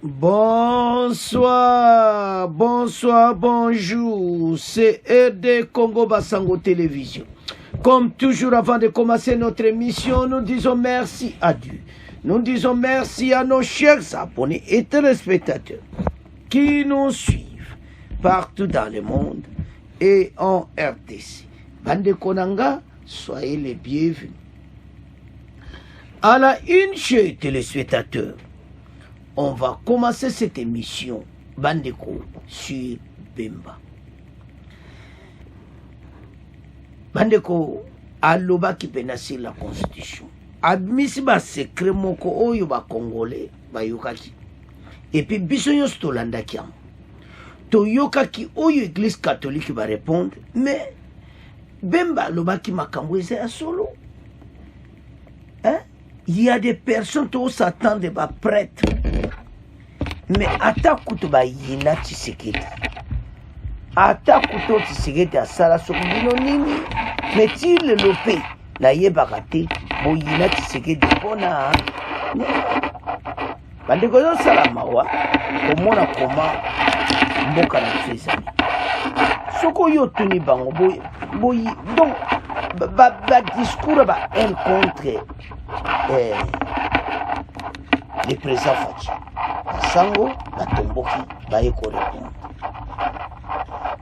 Bonsoir, bonsoir, bonjour. C'est RD Congo Basango Télévision. Comme toujours, avant de commencer notre émission, nous disons merci à Dieu. Nous disons merci à nos chers abonnés et téléspectateurs qui nous suivent partout dans le monde et en RDC. Bande Konanga, soyez les bienvenus. À la une, chers téléspectateurs, on va commencer cette émission, Bandeko, sur Bemba. Bandeko, aloba ki penasi la constitution. Admisi ba secret moko oyo ba congolais ba yokaki. Et puis biso nyonso tolandaki yango. Toyokaki oyo église catholique va répondre, mais Bemba alobaki makambo eza ya solo. Hein? Il y a des personnes qui s'attendent des prêtres. Mais ata kuto ba yina Tshisekedi. Ata kuto Tshisekedi asala sokubino nini. Mais ti le lopé na yebaka te bo yina Tshisekedi pona. Bande ko sala mawa komona koma mboka na tsezani. Soko yo tuni bango boyi donc ba discours ba un contre le président Fachi. Sango, la tomboki, va y répondre.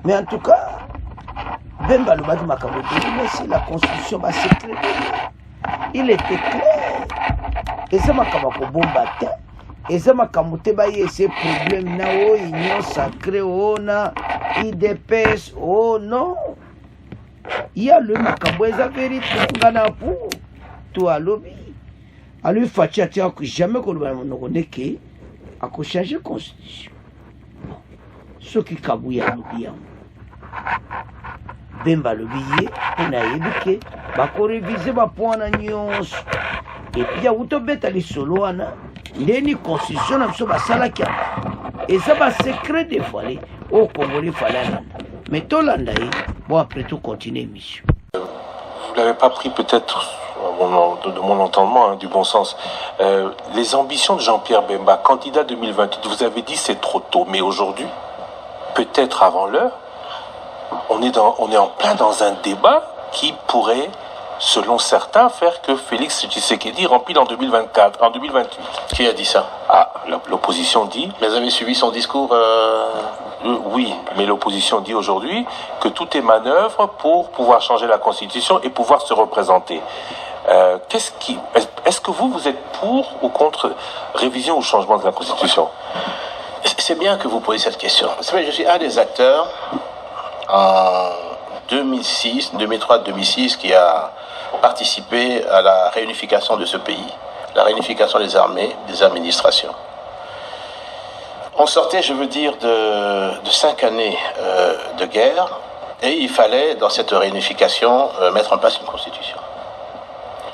Mais en tout cas, Bemba le badi makambo, mais si la constitution va s'éclairer, il était clair. Et ça m'a kamako bombaté. Et ça m'a kamoté baye ces problèmes na o union sacrée o na IDPS oh non. Il y a le makambo eza vérité ngana pour toi lobby. A lui Fachi a tia que jamais qu'on va nous connaître à changer la constitution. Ce qui kabouya lobby. Bemba lobby, on a éduqué, va réviser ma point en nuance. Et puis, il y a auto bête à l'isolo, l'ennemi constitution, on a salakia. Et ça va secret des fois, au Congolais, fallait. Mais tout l'andaï, bon, après tout, continuer mission. Vous l'avez pas pris peut-être de mon entendement, du bon sens. Les ambitions de Jean-Pierre Bemba, candidat 2028, vous avez dit c'est trop tôt, mais aujourd'hui, peut-être avant l'heure, on est en plein dans un débat qui pourrait, selon certains, faire que Félix Tshisekedi rempile en 2024, en 2028. Qui a dit ça? L'opposition dit... Mais vous avez suivi son discours Oui, mais l'opposition dit aujourd'hui que tout est manœuvre pour pouvoir changer la Constitution et pouvoir se représenter. Est-ce que vous êtes pour ou contre révision ou changement de la Constitution? C'est bien que vous posez cette question. Je suis un des acteurs en 2003-2006 qui a participé à la réunification de ce pays, la réunification des armées, des administrations. On sortait, je veux dire, de 5 années de guerre et il fallait, dans cette réunification, mettre en place une constitution.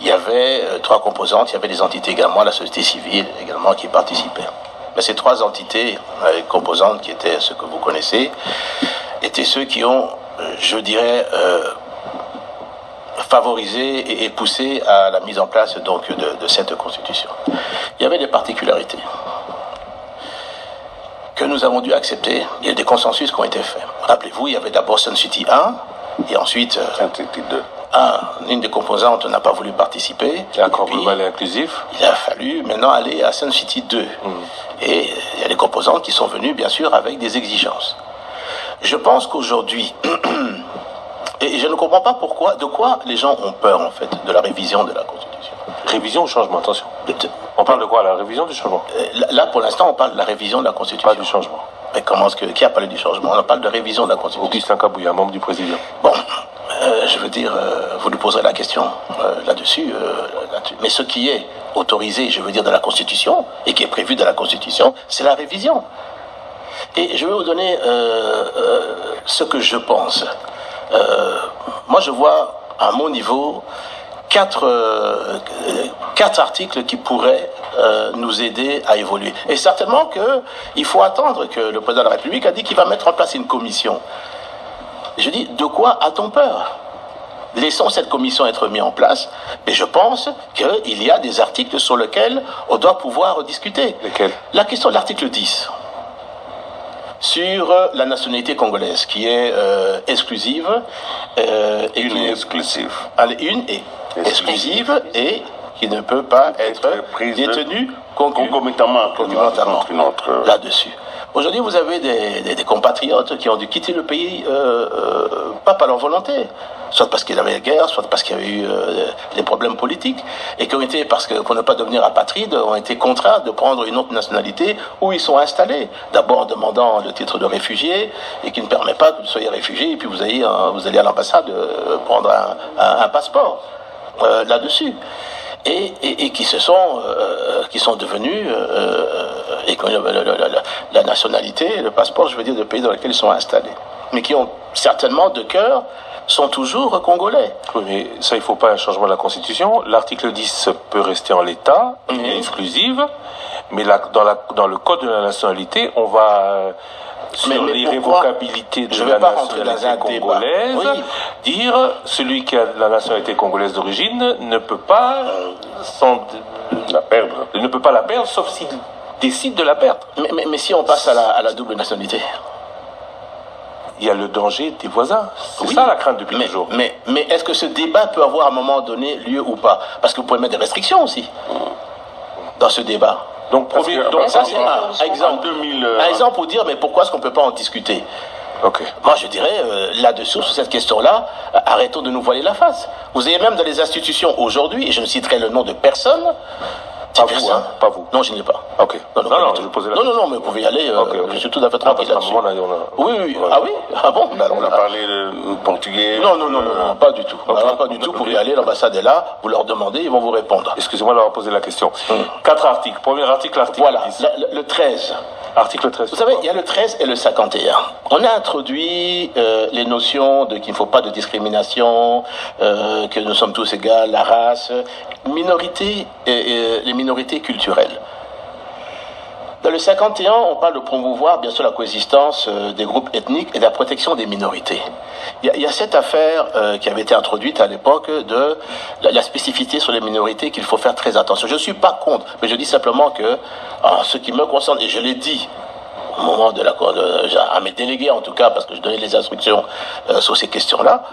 Il y avait 3 composantes, il y avait des entités également, la société civile également qui participaient. Mais ces 3 entités composantes qui étaient ceux que vous connaissez, étaient ceux qui ont, je dirais, favorisé et poussé à la mise en place donc de cette constitution. Il y avait des particularités que nous avons dû accepter. Il y a des consensus qui ont été faits. Rappelez-vous, il y avait d'abord Sun City 1 et ensuite Sun City 2. Une des composantes n'a pas voulu participer. L'accord global et inclusif. Il a fallu maintenant aller à Sun City 2. Et il y a des composantes qui sont venues, bien sûr, avec des exigences. Je pense qu'aujourd'hui, et je ne comprends pas de quoi les gens ont peur, en fait, de la révision de la Constitution. Révision ou changement, attention. On parle de quoi, la révision du changement? Là, pour l'instant, on parle de la révision de la Constitution. Pas du changement. Mais qui a parlé du changement? On parle de révision de la Constitution. Augustin Kabouya, membre du président. Bon, je veux dire, vous nous poserez la question là-dessus. Mais ce qui est autorisé, je veux dire, de la Constitution, et qui est prévu de la Constitution, c'est la révision. Et je vais vous donner ce que je pense. Moi, je vois, à mon niveau, 4 articles qui pourraient nous aider à évoluer. Et certainement qu'il faut attendre que le président de la République a dit qu'il va mettre en place une commission. Je dis, de quoi a-t-on peur? Laissons cette commission être mise en place, mais je pense qu'il y a des articles sur lesquels on doit pouvoir discuter. Lesquels? La question de l'article 10, sur la nationalité congolaise, qui est exclusive. Exclusive. Une est exclusive et qui ne peut pas être détenue concomitamment contre une autre. Là-dessus. Aujourd'hui, vous avez des compatriotes qui ont dû quitter le pays, pas par leur volonté, soit parce qu'il y avait la guerre, soit parce qu'il y avait eu des problèmes politiques, et qui ont été, parce qu'on ne pas devenir apatrides, ont été contraints de prendre une autre nationalité où ils sont installés. D'abord en demandant le titre de réfugié, et qui ne permet pas que vous soyez réfugié, et puis vous allez à l'ambassade prendre un passeport là-dessus. Et qui sont devenus et qui ont la nationalité, le passeport, je veux dire, de pays dans lesquels ils sont installés, mais qui ont certainement de cœur sont toujours congolais. Oui, mais ça, il ne faut pas un changement de la Constitution. L'article 10 peut rester en l'état, il est exclusive, mais dans le code de la nationalité, on va sur l'irrévocabilité de la nationalité congolaise, oui, dire celui qui a la nationalité congolaise d'origine ne peut pas la perdre, sauf s'il décide de la perdre. Mais si on passe à la double nationalité, il y a le danger des voisins. C'est ça la crainte depuis toujours. Mais est-ce que ce débat peut avoir à un moment donné lieu ou pas? Parce que vous pouvez mettre des restrictions aussi dans ce débat. Donc ça c'est un exemple. Un exemple pour dire mais pourquoi est-ce qu'on ne peut pas en discuter? Okay. Moi je dirais là-dessous, sur cette question-là, arrêtons de nous voiler la face. Vous avez même dans les institutions aujourd'hui, et je ne citerai le nom de personne. Pas vous, hein? Pas vous. Non, je ne l'ai pas. Ok. Non, je posais la question. Non, mais vous pouvez y aller. Je suis tout à fait tranquille là-dessus. Oui. Ah oui? Ah bon? On a parlé de portugais. Non, pas du tout. Okay. Alors, pas du tout. Vous pouvez y aller, l'ambassade est là, vous leur demandez, ils vont vous répondre. Excusez-moi d'avoir posé la question. 4 articles. Premier article, voilà, 10. Le 13. Article 13. Vous savez, il y a le 13 et le 51. On a introduit les notions de qu'il ne faut pas de discrimination, que nous sommes tous égaux, la race, minorité et les minorités culturelles. Dans le 51, on parle de promouvoir bien sûr la coexistence des groupes ethniques et de la protection des minorités. Il y a cette affaire qui avait été introduite à l'époque de la spécificité sur les minorités qu'il faut faire très attention. Je ne suis pas contre, mais je dis simplement que en ce qui me concerne, et je l'ai dit au moment de à mes délégués en tout cas, parce que je donnais les instructions sur ces questions-là,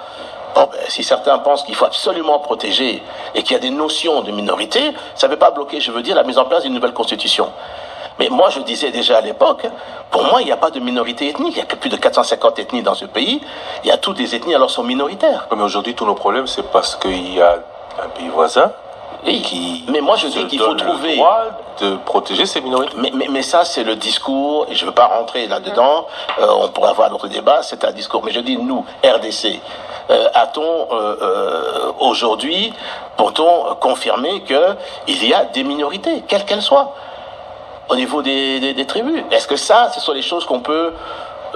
si certains pensent qu'il faut absolument protéger et qu'il y a des notions de minorité, ça ne veut pas bloquer, je veux dire, la mise en place d'une nouvelle constitution. Mais moi, je disais déjà à l'époque, pour moi, il n'y a pas de minorité ethnique. Il y a plus de 450 ethnies dans ce pays. Il y a toutes les ethnies, alors sont minoritaires. Mais aujourd'hui, tous nos problèmes, c'est parce qu'il y a un pays voisin mais moi, je dis qu'il faut trouver le droit de protéger ces minorités. Mais ça, c'est le discours, et je ne veux pas rentrer là-dedans. On pourrait avoir d'autres débats. C'est un discours. Mais je dis, nous, RDC, a-t-on aujourd'hui, peut-on confirmer qu'il y a des minorités, quelles qu'elles soient, au niveau des tribus? Est-ce que ça, ce sont les choses qu'on peut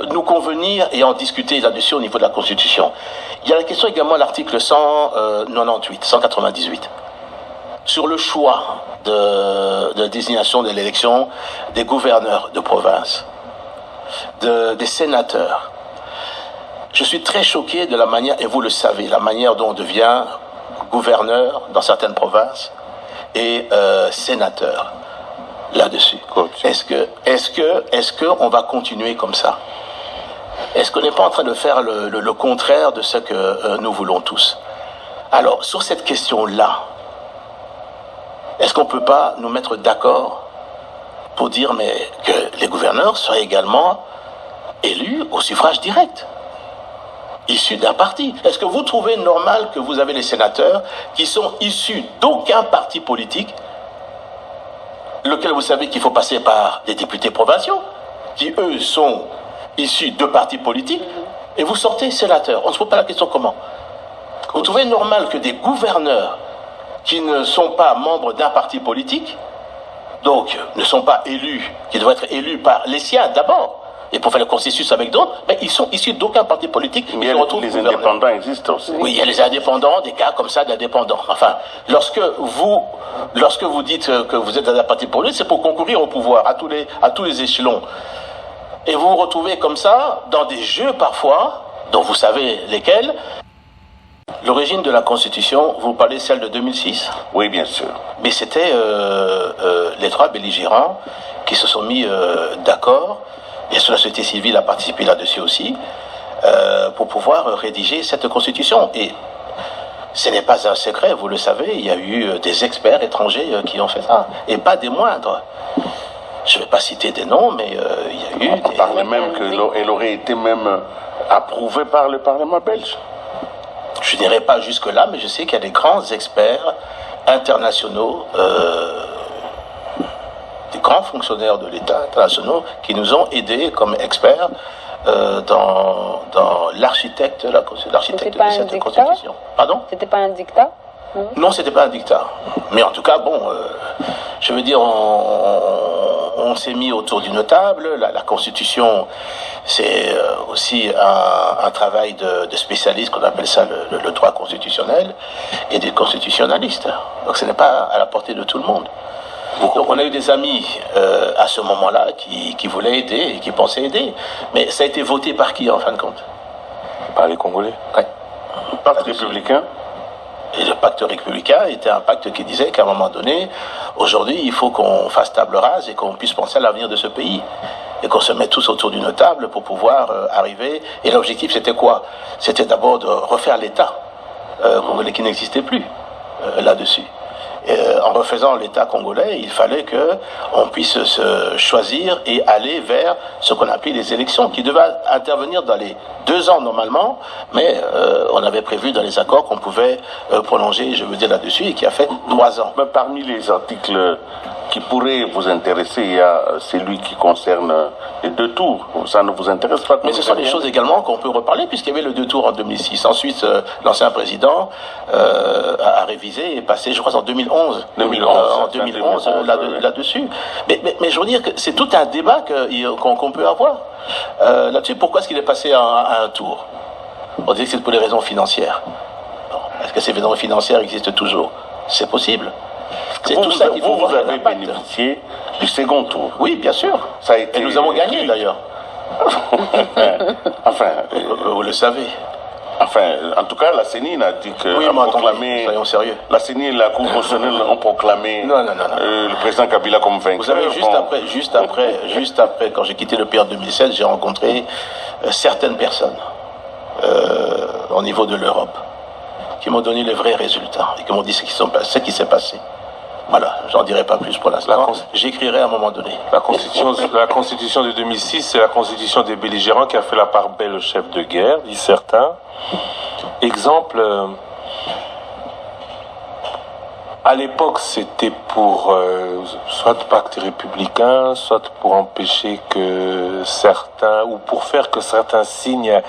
nous convenir et en discuter là-dessus au niveau de la Constitution? Il y a la question également de l'article 198, sur le choix de désignation de l'élection des gouverneurs de province, des sénateurs. Je suis très choqué de la manière, et vous le savez, la manière dont on devient gouverneur dans certaines provinces et sénateur là-dessus. Est-ce que on va continuer comme ça? Est-ce qu'on n'est pas en train de faire le contraire de ce que nous voulons tous? Alors, sur cette question-là, est-ce qu'on ne peut pas nous mettre d'accord pour dire que les gouverneurs soient également élus au suffrage direct, issus d'un parti? Est-ce que vous trouvez normal que vous avez les sénateurs qui sont issus d'aucun parti politique, lequel vous savez qu'il faut passer par des députés provinciaux, qui eux sont issus de partis politiques, et vous sortez sénateur? On ne se pose pas la question comment? Vous trouvez normal que des gouverneurs qui ne sont pas membres d'un parti politique, donc ne sont pas élus, qui doivent être élus par les siens d'abord, et pour faire le consensus avec d'autres, mais ils sont issus d'aucun parti politique. Mais les indépendants existent aussi. Oui, il y a les indépendants, des cas comme ça d'indépendants. Enfin, lorsque vous dites que vous êtes dans un parti politique, c'est pour concourir au pouvoir à tous les échelons. Et vous vous retrouvez comme ça dans des jeux parfois, dont vous savez lesquels. L'origine de la Constitution, vous parlez celle de 2006? Oui, bien sûr. Mais c'était les trois belligérants qui se sont mis d'accord, et la société civile a participé là-dessus aussi, pour pouvoir rédiger cette Constitution. Et ce n'est pas un secret, vous le savez, il y a eu des experts étrangers qui ont fait ça, et pas des moindres. Je ne vais pas citer des noms, mais il y a eu On parlait même qu'elle aurait été même approuvée par le Parlement belge. Je n'irai pas jusque-là, mais je sais qu'il y a des grands experts internationaux, des grands fonctionnaires de l'État internationaux qui nous ont aidés comme experts dans l'architecte de cette Constitution. Pardon? C'était pas un dictat? Non, c'était pas un dictat. Mais en tout cas, bon, je veux dire, on s'est mis autour d'une table. La Constitution, c'est aussi un travail de spécialistes, qu'on appelle ça le droit constitutionnel, et des constitutionnalistes. Donc ce n'est pas à la portée de tout le monde. Donc on a eu des amis à ce moment-là qui voulaient aider et qui pensaient aider. Mais ça a été voté par qui, en fin de compte? Par les Congolais. Ouais. Parti républicain. Et le pacte républicain était un pacte qui disait qu'à un moment donné, aujourd'hui, il faut qu'on fasse table rase et qu'on puisse penser à l'avenir de ce pays. Et qu'on se mette tous autour d'une table pour pouvoir arriver. Et l'objectif, c'était quoi? C'était d'abord de refaire l'État congolais qui n'existait plus là-dessus. En refaisant l'État congolais, il fallait qu'on puisse se choisir et aller vers ce qu'on appelait les élections, qui devaient intervenir dans les 2 ans normalement, mais on avait prévu dans les accords qu'on pouvait prolonger, je veux dire là-dessus, et qui a fait 3 ans. Mais parmi les articles qui pourraient vous intéresser, il y a celui qui concerne les 2 tours. Ça ne vous intéresse pas? Mais ce sont des choses également qu'on peut reparler, puisqu'il y avait le 2 tours en 2006. Ensuite, l'ancien président a révisé et passé, je crois, en 2011 là-dessus. Mais je veux dire que c'est tout un débat qu'on peut avoir là-dessus. Pourquoi est-ce qu'il est passé à un tour? On dit que c'est pour les raisons financières. Est-ce que ces raisons financières existent toujours? C'est possible. C'est tout ça qu'il faut voir. Vous avez bénéficié du second tour. Oui, bien sûr. Ça a été... Et nous avons gagné d'ailleurs. Enfin, vous le savez. Enfin, en tout cas, la CENI a dit que... Oui, mais attendez, soyons sérieux. La CENI et la Cour constitutionnelle ont proclamé non. Le président Kabila comme vainqueur. Vous savez, juste après, quand j'ai quitté le pays en 2016, j'ai rencontré certaines personnes au niveau de l'Europe qui m'ont donné les vrais résultats et qui m'ont dit ce qui s'est passé. Voilà, j'en dirai pas plus pour l'instant. J'écrirai à un moment donné. La constitution de 2006, c'est la constitution des belligérants qui a fait la part belle au chef de guerre, disent certains. Exemple, à l'époque, c'était pour soit pacte républicain, soit pour empêcher que certains, ou pour faire que certains signent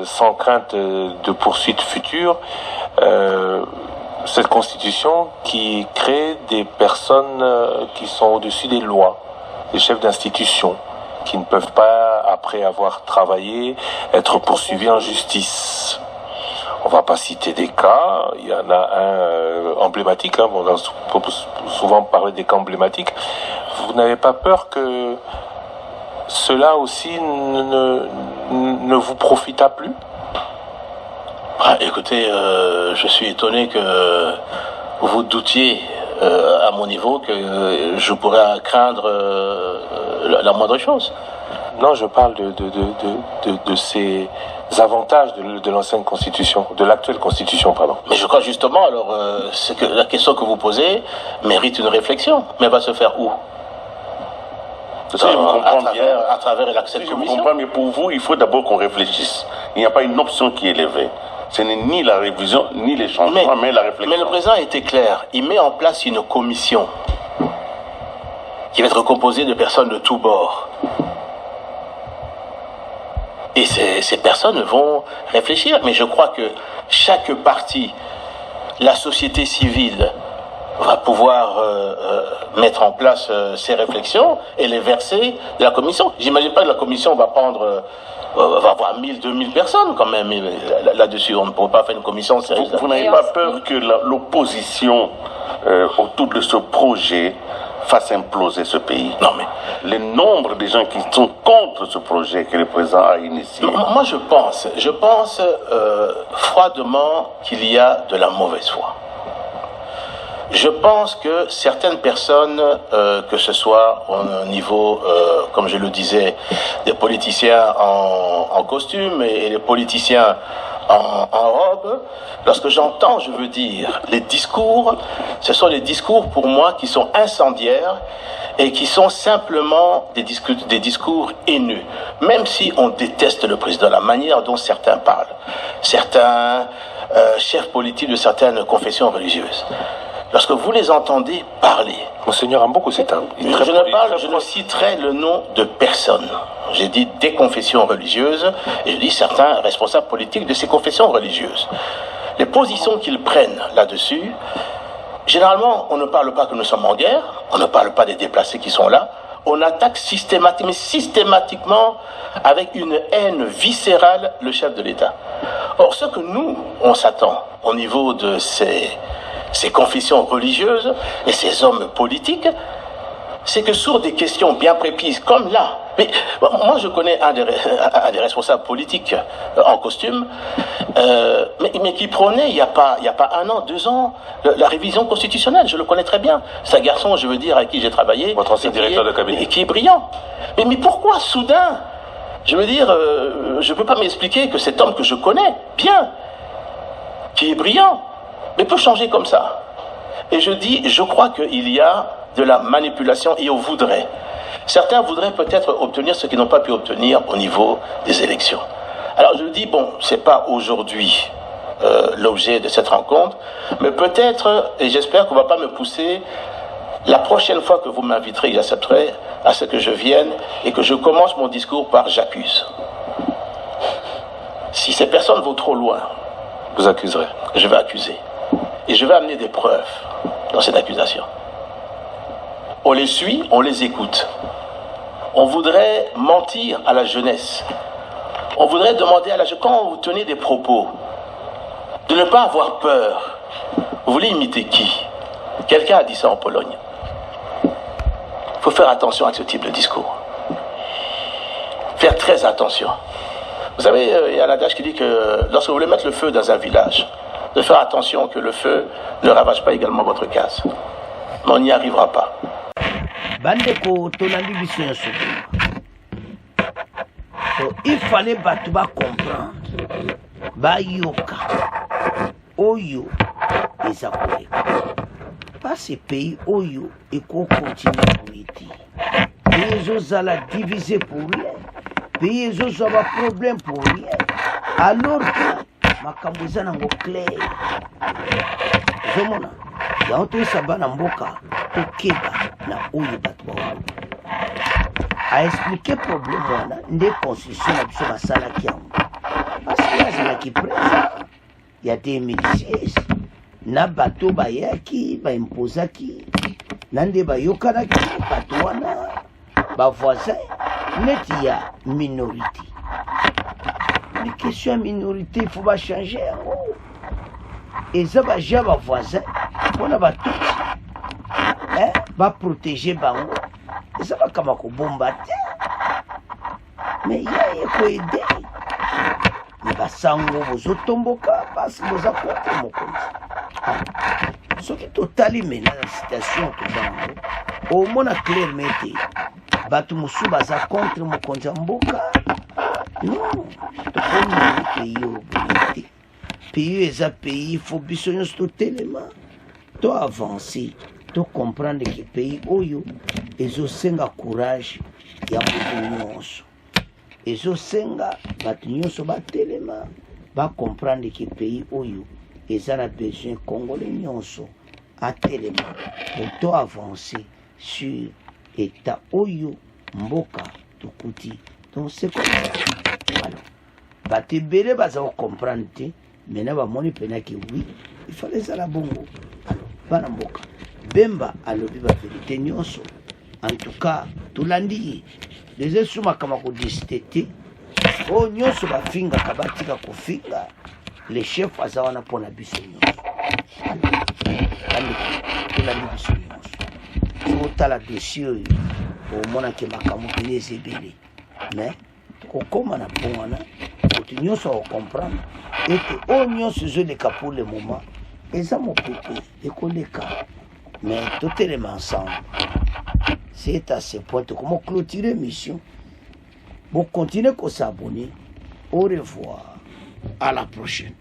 sans crainte de poursuites futures. Cette constitution qui crée des personnes qui sont au-dessus des lois, des chefs d'institution, qui ne peuvent pas, après avoir travaillé, être poursuivis en justice. On va pas citer des cas, il y en a un emblématique, hein, on a souvent parlé des cas emblématiques. Vous n'avez pas peur que cela aussi ne vous profita plus? Écoutez, je suis étonné que vous doutiez à mon niveau que je pourrais craindre la moindre chose. Non, je parle de ces avantages de l'ancienne constitution, de l'actuelle constitution, pardon. Mais je crois justement, alors, c'est que la question que vous posez mérite une réflexion. Mais elle va se faire où? À travers l'accès de commission. Je comprends, mais pour vous, il faut d'abord qu'on réfléchisse. Il n'y a pas une option qui est élevée. Ce n'est ni la révision, ni les changements, mais la réflexion. Mais le président a été clair. Il met en place une commission qui va être composée de personnes de tous bords. Et ces personnes vont réfléchir. Mais je crois que chaque parti, la société civile, va pouvoir mettre en place ces réflexions et les verser de la commission. J'imagine pas que la commission va prendre... va avoir 1000, 2000 personnes quand même là-dessus. On ne pourra pas faire une commission sérieuse. Vous n'avez pas peur que l'opposition autour de ce projet fasse imploser ce pays. Non, mais Le nombre de gens qui sont contre ce projet que le président a initié. moi, je pense froidement qu'il y a de la mauvaise foi. Je pense que certaines personnes, que ce soit au niveau, comme je le disais, des politiciens en costume et les politiciens en robe, lorsque j'entends, je veux dire, les discours, ce sont des discours pour moi qui sont incendiaires et qui sont simplement des discours haineux. Même si on déteste le président, la manière dont certains parlent, certains chefs politiques de certaines confessions religieuses, lorsque vous les entendez parler, Monseigneur Amboko, c'est un... je ne citerai le nom de personne. J'ai dit des confessions religieuses, et je dis certains responsables politiques de ces confessions religieuses. Les positions qu'ils prennent là-dessus, généralement, on ne parle pas que nous sommes en guerre, on ne parle pas des déplacés qui sont là, on attaque systématiquement, avec une haine viscérale, le chef de l'État. Or, ce que nous, on s'attend au niveau de ces confessions religieuses et ces hommes politiques, c'est que sur des questions bien précises, comme là, mais moi je connais un des responsables politiques en costume, mais qui prônait il y a pas 1 an, 2 ans, la révision constitutionnelle. Je le connais très bien. C'est un garçon, je veux dire, avec qui j'ai travaillé, votre ancien directeur de cabinet, et qui est brillant. Mais pourquoi soudain, je veux dire, je ne peux pas m'expliquer que cet homme que je connais bien, qui est brillant, mais peut changer comme ça. Et je crois qu'il y a de la manipulation et on voudrait. Certains voudraient peut-être obtenir ce qu'ils n'ont pas pu obtenir au niveau des élections. Alors je dis, bon, c'est pas aujourd'hui l'objet de cette rencontre, mais peut-être, et j'espère qu'on ne va pas me pousser, la prochaine fois que vous m'inviterez, j'accepterai à ce que je vienne et que je commence mon discours par « j'accuse ». Si ces personnes vont trop loin, vous accuserez. Je vais accuser. Et je vais amener des preuves dans cette accusation. On les suit, on les écoute. On voudrait mentir à la jeunesse. On voudrait demander à la jeunesse, quand vous tenez des propos, de ne pas avoir peur. Vous voulez imiter qui? Quelqu'un a dit ça en Pologne. Il faut faire attention à ce type de discours. Faire très attention. Vous savez, il y a l'adage qui dit que lorsque vous voulez mettre le feu dans un village, de faire attention que le feu ne ravage pas également votre case. Mais on n'y arrivera pas. Bandeko tonandi biso nyonso. So il fallait bato ba comprendre. Ba yoka. Oyo eza koleka. Pas ce pays oyo et qu'on continue pour aider. Pays ozala divisé pour rien. Pays ozala problème pour rien. Alors que makambo eza nango clair. Zomona. Yango toyesa bana mboka tokeba na oyo bato bawana aexplike problème wana nde constitution na biso basalaki yango parce azalaki présent ya 2016 na bato bayaki baimpozaki na nde bayokanaki bato wana bavoisin neti ya minorité. Les questions ya minorité il faut bachanger yango eza baja bavoisin mpona batuti baprotege bango eza bakama kobomba te me ya ye koede me basango bozotomboka pasi boza contre mokonzi. Soki totali mena na situation tozango omona clairement te bato mosusu baza contre mokonzi ya mboka. Non, tokomi pays oyo boye te. Pays eza pays faut biso nyonso totelema to avancer to comprendre que pays oyo ezosenga courage ya moto nyonso ezosenga bato nyonso batelema bacomprendre que pays oyo eza na besoin congolais nyonso atelema pour to avancer sur état oyo mboka tokuti. Donc c'est comme ça. Alors bato ebele baza kocomprendre te maintenant bamoni pena ke oui il fallait ça la bongo. Alors bana mboka Bemba alobi ba vérité nyonso. En tout cas tulandi ye les esuma kama ko distete o nyonso ba finga kabatika ko finga les chefs azawana pona biso nyonso. Alors tulandi biso nyonso totala dossier oyo omonaki makambo mpene eza ebele mais tokokóma na bon wana koto nyonso akokomprendre ete oyo nyonso ezoleka pour le moment eza mopepe ekoleka mais totelema ensemble. C'est à ce point que comment clôturer mission. Vous continuez à s'abonner. Au revoir. À la prochaine.